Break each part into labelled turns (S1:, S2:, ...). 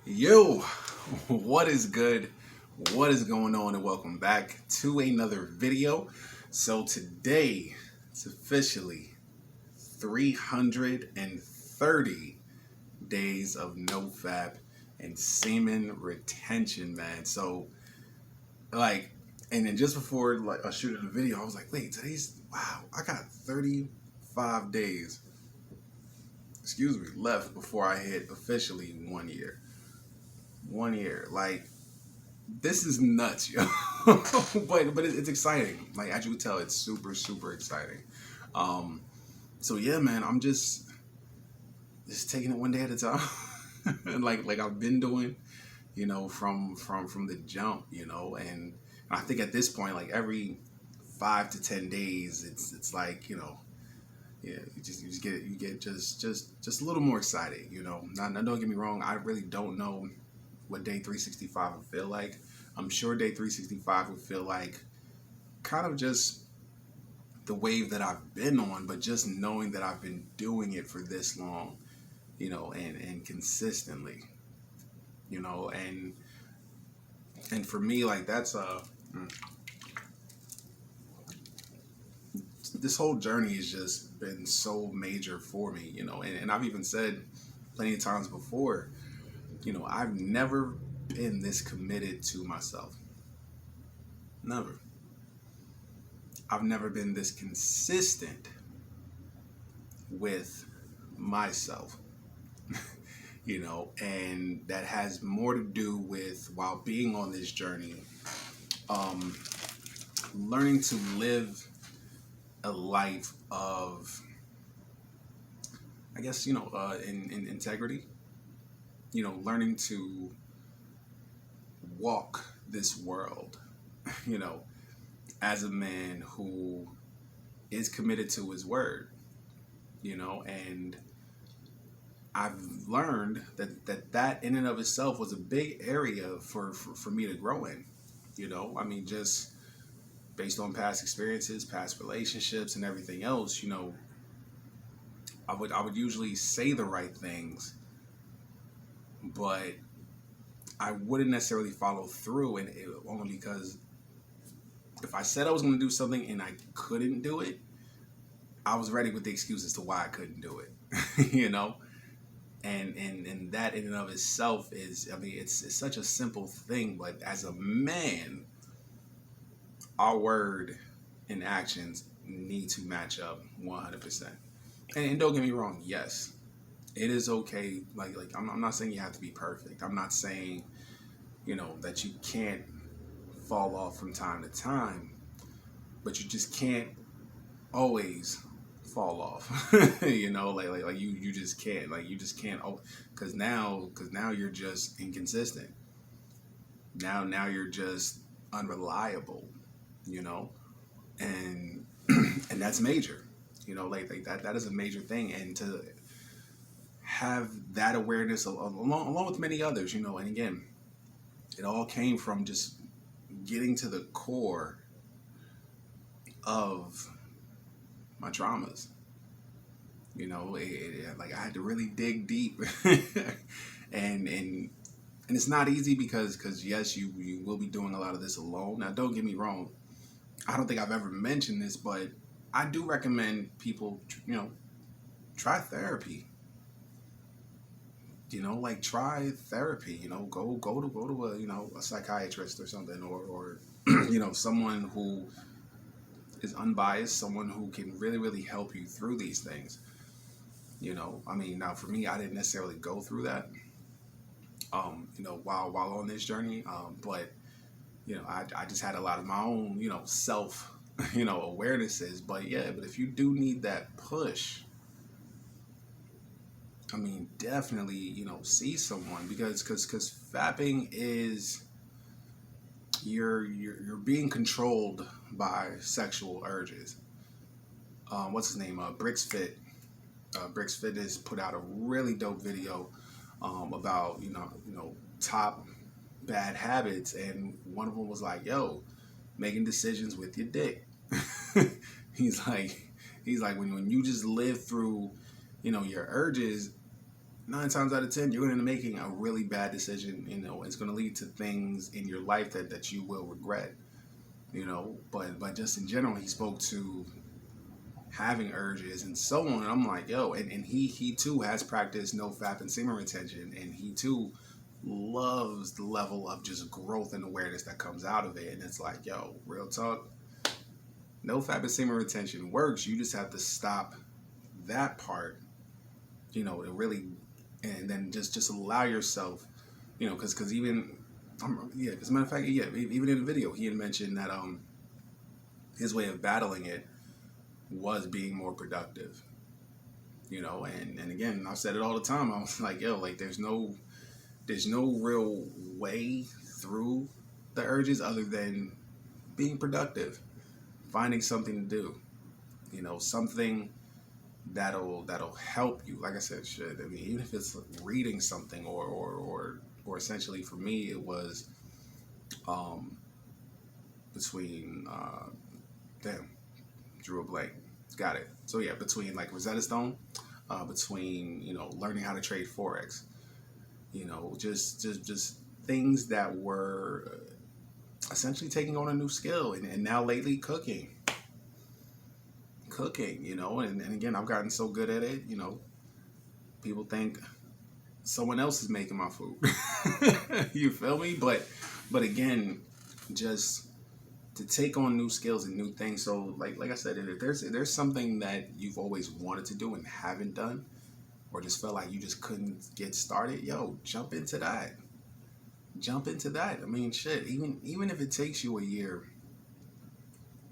S1: Yo, what is good? What is going on? And welcome back to another video. So today it's officially 330 days of no fap and semen retention, man. So like, and then just before I shooting the video, I was like, wait, wow, I got 35 days, left before I hit officially 1 year. 1 year, like this is nuts, yo. but it's exciting. Like as you can tell, it's super exciting. Um, so yeah, man, I'm just taking it one day at a time, like I've been doing, from the jump, and I think at this point, like every 5 to 10 days, it's like yeah, you get just a little more excited, Now don't get me wrong, I really don't know what day 365 would feel like. I'm sure day 365 would feel like kind of just the wave that I've been on, but just knowing that I've been doing it for this long, and consistently, and for me, like that's this whole journey has just been so major for me, and I've even said plenty of times before, I've never been this committed to myself. Never. I've never been this consistent with myself, and that has more to do with while being on this journey, um, learning to live a life of, I guess, in integrity, learning to walk this world, you know, as a man who is committed to his word, and I've learned that in and of itself was a big area for me to grow in, I mean, just based on past experiences, past relationships and everything else, I would usually say the right things, but I wouldn't necessarily follow through, and only because if I said I was going to do something and I couldn't do it, I was ready with the excuses to why I couldn't do it, and that in and of itself is, I mean, it's such a simple thing, but as a man, our word and actions need to match up 100%. And don't get me wrong, yes, it is okay. Like I'm not saying you have to be perfect. I'm not saying, that you can't fall off from time to time, but you just can't always fall off. Like you just can't. Like you just can't. Oh, because now you're just inconsistent. Now you're just unreliable. You know, and and that's major. Like that is a major thing, and to have that awareness along with many others, and again, it all came from just getting to the core of my traumas. Like I had to really dig deep, and it's not easy because yes, you will be doing a lot of this alone. Now, don't get me wrong. I don't think I've ever mentioned this, but I do recommend people, try therapy. Like try therapy. Go to a psychiatrist or something, or someone who is unbiased, someone who can really help you through these things. I mean, now for me, I didn't necessarily go through that, while on this journey, but I just had a lot of my own, self, awarenesses. But yeah, but if you do need that push, I mean, definitely, see someone, because fapping is you're being controlled by sexual urges. What's his name? Bricks Fit. Bricks Fitness put out a really dope video about top bad habits, and one of them was like, "Yo, making decisions with your dick." he's like when you just live through your urges, nine times out of 10, you're going to be making a really bad decision. You know, it's going to lead to things in your life that you will regret. You know, but just in general, he spoke to having urges and so on. And I'm like, yo, and he too has practiced no fap and semen retention, and he too loves the level of just growth and awareness that comes out of it. And it's like, yo, real talk, no fap and semen retention works. You just have to stop that part, you know, to really, and then just allow yourself, you know, because even, yeah, as a matter of fact, yeah, even in the video, he had mentioned that his way of battling it was being more productive, you know, and again, I've said it all the time. I was like, yo, like there's no real way through the urges other than being productive, finding something to do, you know, something that'll help you. Like I said, shit. I mean, even if it's reading something or essentially for me, it was between damn, drew a blank. Got it. So yeah, between like Rosetta Stone, between, you know, learning how to trade forex, you know, just things that were essentially taking on a new skill, and now lately cooking, you know, and again, I've gotten so good at it, you know, people think someone else is making my food. You feel me? But again, just to take on new skills and new things. So like I said, if there's something that you've always wanted to do and haven't done, or just felt like you just couldn't get started, yo, jump into that. I mean, shit, even if it takes you a year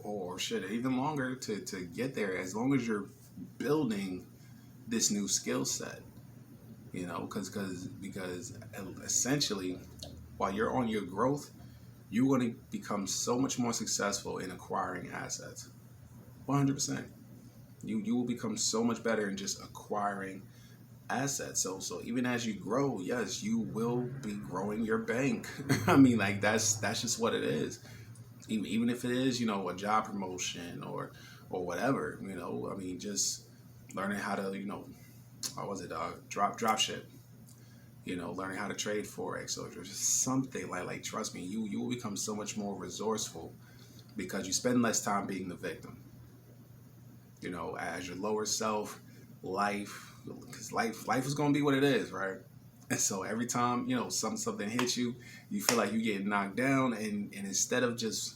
S1: or shit, even longer to get there, as long as you're building this new skill set, you know, because essentially, while you're on your growth, you're going to become so much more successful in acquiring assets. 100%. You will become so much better in just acquiring assets. So even as you grow, yes, you will be growing your bank. I mean, like that's just what it is. Even if it is, you know, a job promotion or whatever, you know, I mean, just learning how to, you know, what was it, drop ship, you know, learning how to trade forex, or just something like trust me, you will become so much more resourceful because you spend less time being the victim. You know, as your lower self, because life is gonna be what it is, right? And so every time, you know, something hits you, you feel like you get knocked down, and instead of just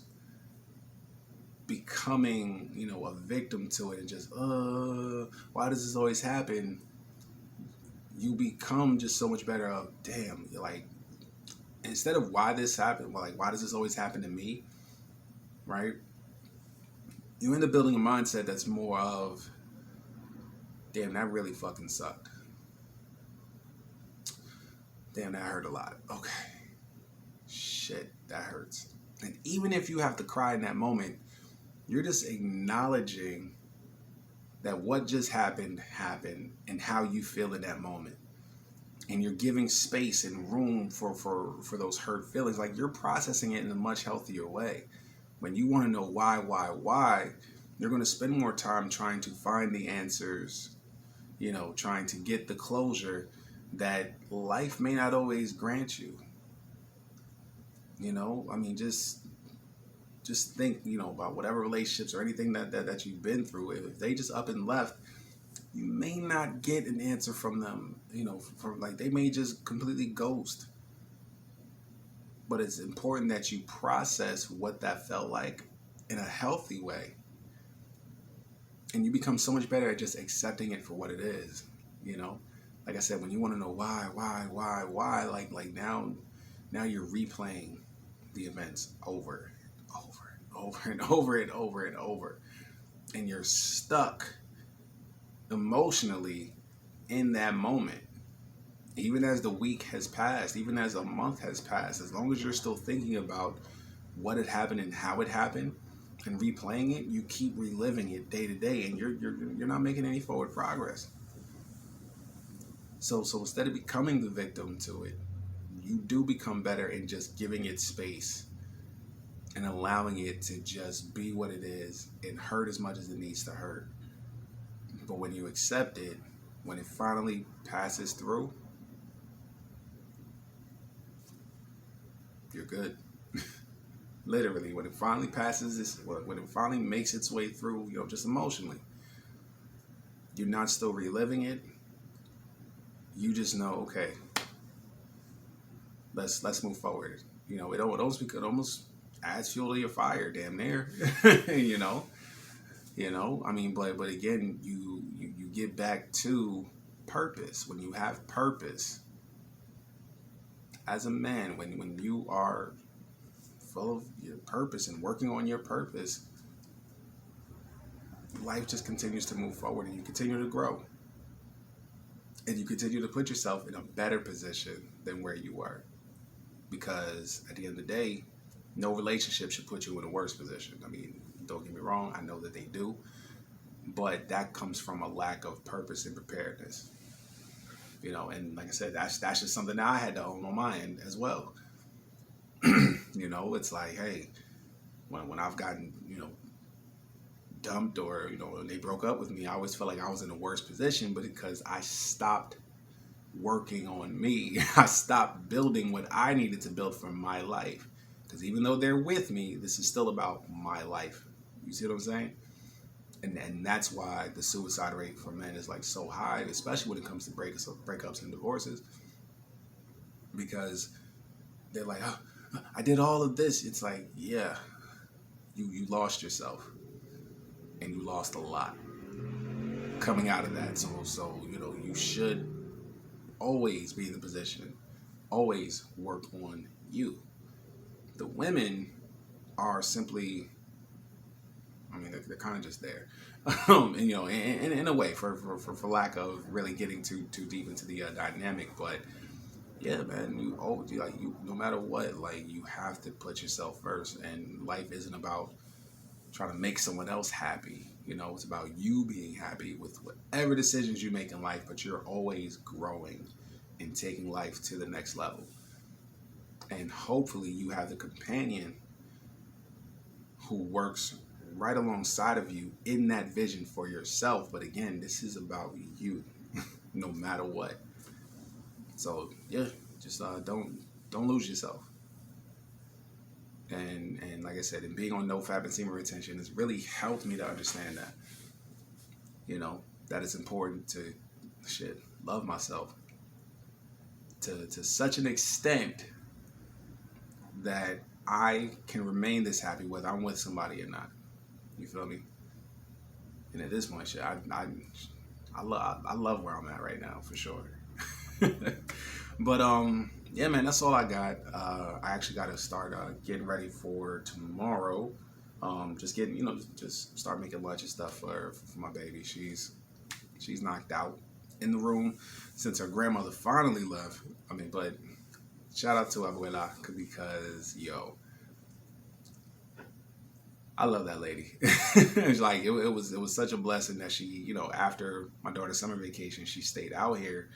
S1: becoming, you know, a victim to it and just why does this always happen, you become just so much better of, damn, like, instead of why this happened, well, like, why does this always happen to me, right? You end up building a mindset that's more of, damn, that really fucking sucked. Damn, that hurt a lot. Okay. Shit, that hurts. And even if you have to cry in that moment, you're just acknowledging that what just happened and how you feel in that moment. And you're giving space and room for those hurt feelings. Like, you're processing it in a much healthier way. When you want to know why, you're going to spend more time trying to find the answers, you know, trying to get the closure that life may not always grant you. You know, I mean, just think, you know, about whatever relationships or anything that you've been through. If they just up and left, you may not get an answer from them, you know, from like, they may just completely ghost. But it's important that you process what that felt like in a healthy way. And you become so much better at just accepting it for what it is, you know? Like I said, when you want to know why, like now you're replaying the events over and over. And you're stuck emotionally in that moment. Even as the week has passed, even as a month has passed, as long as you're still thinking about what had happened and how it happened and replaying it, you keep reliving it day to day, and you're not making any forward progress. So instead of becoming the victim to it, you do become better in just giving it space and allowing it to just be what it is and hurt as much as it needs to hurt. But when you accept it, when it finally passes through, you're good. Literally, when it finally passes this, when it finally makes its way through, just emotionally, you're not still reliving it. You just know, okay, let's move forward. It almost adds fuel to your fire, damn near. you know, I mean, but again, you get back to purpose. When you have purpose as a man, when you are full of your purpose and working on your purpose, life just continues to move forward and you continue to grow. And you continue to put yourself in a better position than where you were. Because at the end of the day, no relationship should put you in a worse position. I mean, don't get me wrong, I know that they do. But that comes from a lack of purpose and preparedness. And like I said, that's just something that I had to own on my end as well. It's like, hey, when I've gotten, dumped or, when they broke up with me, I always felt like I was in a worse position, but because I stopped working on me, I stopped building what I needed to build for my life. Because even though they're with me, this is still about my life. You see what I'm saying? And that's why the suicide rate for men is like so high, especially when it comes to breakups and divorces. Because they're like, oh, I did all of this. It's like, yeah, you lost yourself. And you lost a lot coming out of that. So you should always be in the position, always work on you. The women are simply, I mean, they're kind of just there, and in a way, for lack of really getting too deep into the dynamic. But yeah, man, you no matter what, like, you have to put yourself first, and life isn't about trying to make someone else happy. It's about you being happy with whatever decisions you make in life, but you're always growing and taking life to the next level. And hopefully you have the companion who works right alongside of you in that vision for yourself. But again, this is about you, no matter what. So yeah, just don't lose yourself. And like I said, and being on NoFap and semen retention has really helped me to understand that, that it's important to love myself to such an extent that I can remain this happy whether I'm with somebody or not. You feel me? And at this point, I love where I'm at right now, for sure. But yeah, man, that's all I got. I actually got to start getting ready for tomorrow. Just getting, just start making lunch and stuff for my baby. She's knocked out in the room since her grandmother finally left. I mean, but shout out to Abuela, because I love that lady. It's like it was such a blessing that she, after my daughter's summer vacation, she stayed out here,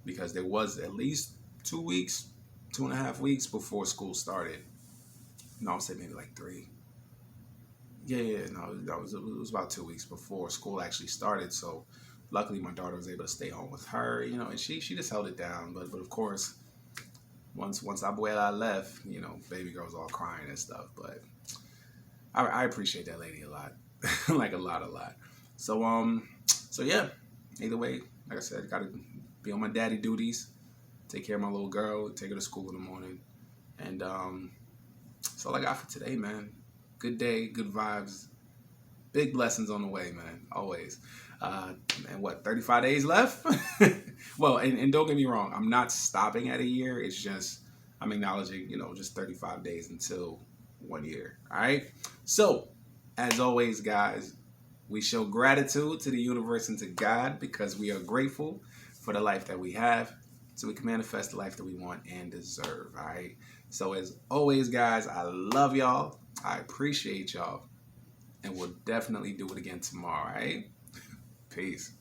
S1: because there was at least 2.5 weeks before school started. No, I'll say maybe like 3. Yeah, no, it was about 2 weeks before school actually started. So luckily my daughter was able to stay home with her, and she just held it down. But of course, once Abuela left, baby girl was all crying and stuff. But I appreciate that lady a lot, like a lot. So yeah, either way, like I said, gotta be on my daddy duties, take care of my little girl, take her to school in the morning. And that's all I got for today, man. Good day, good vibes, big blessings on the way, man, always. And 35 days left? Well, and don't get me wrong, I'm not stopping at a year. It's just I'm acknowledging, just 35 days until 1 year. All right. So, as always, guys, we show gratitude to the universe and to God, because we are grateful for the life that we have, so we can manifest the life that we want and deserve. All right. So, as always, guys, I love y'all. I appreciate y'all. And we'll definitely do it again tomorrow. All right. Peace.